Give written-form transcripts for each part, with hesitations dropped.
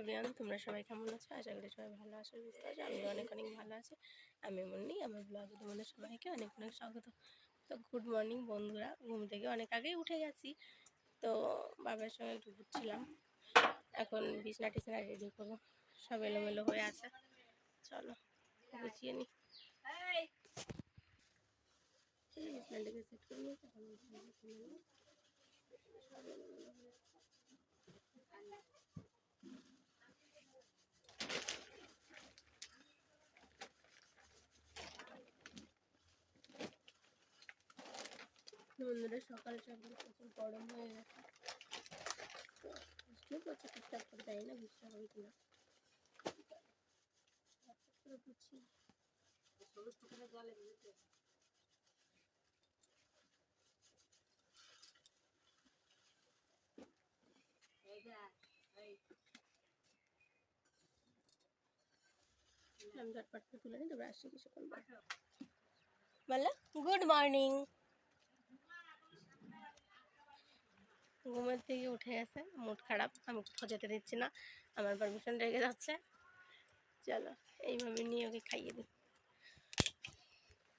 Everyone, তোমরা সবাই কেমন আছো? আশা করি সবাই ভালো আছো, সুস্থ আছো। আমি অনেক ভালো আছি। আমি মুন্নি, আমার ব্লগে তোমাদের সবাইকে অনেক স্বাগত। তো গুড মর্নিং বন্ধুরা। ঘুম থেকে অনেক আগেই উঠে গেছি, তো বাবার সঙ্গে একটু ঘুরছিলাম। এখন বিছনা টিছনা রেডি করবো, সব এলোমেলো হয়ে আছে। চলো গুছিয়ে নিই। বিছনাটাকে সেট করে নিয়েছি, এখন সব এলোমেলো হয়ে আছে। বন্ধুরা সকাল সকাল প্রচুর গরম হয়ে গেছে, বৃষ্টিও প্রচুর ঠিকঠাক করে দেয় না, বৃষ্টি হবে কিনা বুঝছি। আমি ঝটপট করে তুলে নিই, তবে আসছি কিছুক্ষণ পর। বলো গুড মর্নিং। ঘুমের থেকে উঠে গেছে, মুড খারাপ, আমি কোথাও যেতে দিচ্ছি না, আমার পারমিশন রেগে যাচ্ছে। চলো এইভাবে নিয়ে ওকে খাইয়ে দিই।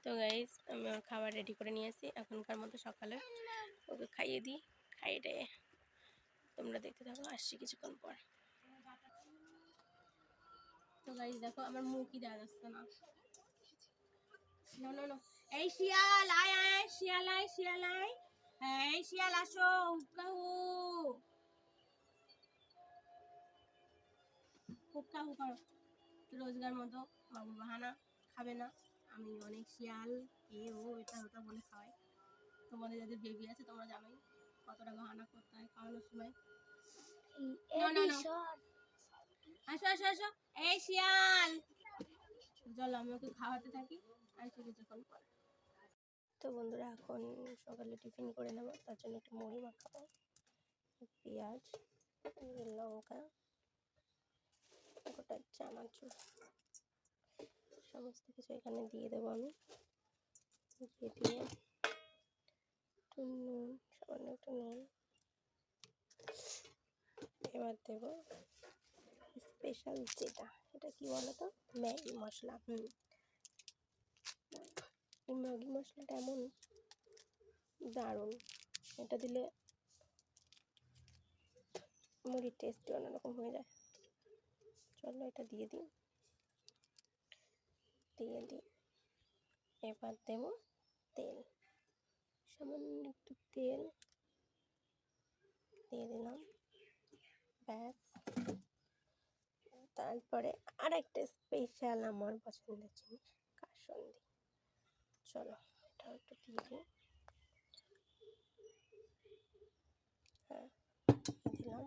তো গাইজ আমি ওর খাবার রেডি করে নিয়েছি, এখনকার মতো সকালে ওকে খাইয়ে দিই। খাইয়ে তোমরা দেখতে থাকো, আসছি কিছুক্ষণ পর। তো গাইজ দেখো আমার মুখই দেখা যাচ্ছে না। এই শিয়াল আয় আয়, শিয়াল আয়, শিয়াল আয়, এই শিয়াল আসো, হুক্কাহু হুক্কাহু করো। রোজগার মতো বাবু বাহানা খাবে না, আমি অনেক শিয়াল এ ও এটা ওটা বলে খাওয়াই। তোমাদের যাদের বেবি আছে তোমরা জানোই কতটা বাহানা করতে হয় খাওয়ানোর সময়। আসো আসো আসো, এই শিয়াল চলো আমি ওকে খাওয়াতে থাকি, আসছি কিছুক্ষণ পর। তো বন্ধুরা এখন সকালে টিফিন করে নেবো, তার জন্য একটু মুড়ি মাখাবো, পেঁয়াজ, লঙ্কা, গোটা চানাচুর সমস্ত কিছু এখানে দিয়ে দেবো আমি। দিয়ে একটু নুন, সামান্য একটু নুন, এবার দেবো স্পেশাল যেটা, এটা কি বলো তো, ম্যাগি মশলা। এই ম্যাগি মশলাটা এমন দারুণ, এটা দিলে মুড়ির টেস্টই অন্যরকম হয়ে যায়। চলো এটা দিয়ে দিই। এবার দেবো তেল, সামান্য একটু তেল দিয়ে দিলাম, ব্যাস। তারপরে আর একটা স্পেশাল আমার পছন্দের জিনিস, কাসুন্দি। চলো এটাও একটু দিয়ে দিই। হ্যাঁ দিলাম,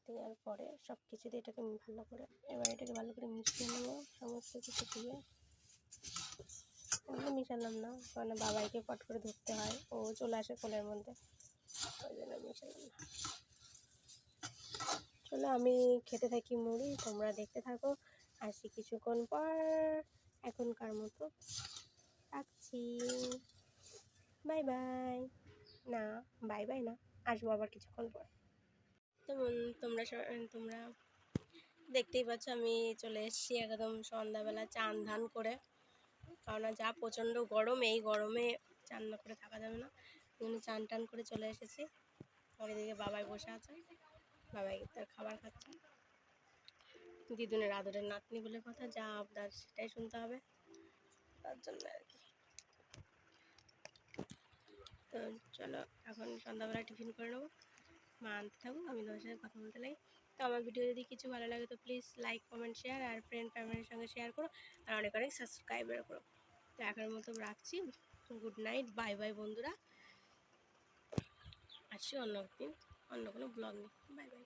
দেওয়ার পরে সব কিছু দিয়ে এটাকে ভালো করে, এবার এটাকে ভালো করে মিশিয়ে নেবো সমস্ত কিছু দিয়ে। আমি মিশালাম না, কারণ বাবাইকে পট করে ধরতে হয়, ও চলে আসে কোলের মধ্যে, ওই জন্য মিশালাম না। চলো আমি খেতে থাকি মুড়ি, তোমরা দেখতে থাকো, আসি কিছুক্ষণ পর। এখনকার মতো রাখছি, বাই বাই। না বাই বাই না, আসবো আবার কিছুক্ষণ পর। তো তোমরা দেখতেই পাচ্ছ আমি চলে এসেছি একদম সন্ধ্যাবেলা চান ধান করে, কারণ যা প্রচণ্ড গরম, এই গরমে চান না করে থাকা যাবে না, চান টান করে চলে এসেছি। আর এদিকে বাবাই বসে আছে, বাবাই তার খাবার খাচ্ছে। দিদুনের আদরের নাতনি বলে কথা, যা আবদার সেটাই শুনতে হবে, তার জন্য আর কি। তো চলো এখন সন্ধ্যাবেলা টিফিন করে নেবো, মা আনতে থাকুক, আমি তোমার সাথে কথা বলতে লাগি। তো আমার ভিডিও যদি কিছু ভালো লাগে তো প্লিজ লাইক কমেন্ট শেয়ার, আর ফ্রেন্ড ফ্যামিলির সঙ্গে শেয়ার করো, আর অনেক সাবস্ক্রাইবার করো। তো এখনের মতো রাখছি, গুড নাইট, বাই বাই বন্ধুরা। আসছি অন্য একদিন অন্য কোনো ব্লগ নিয়ে, বাই বাই।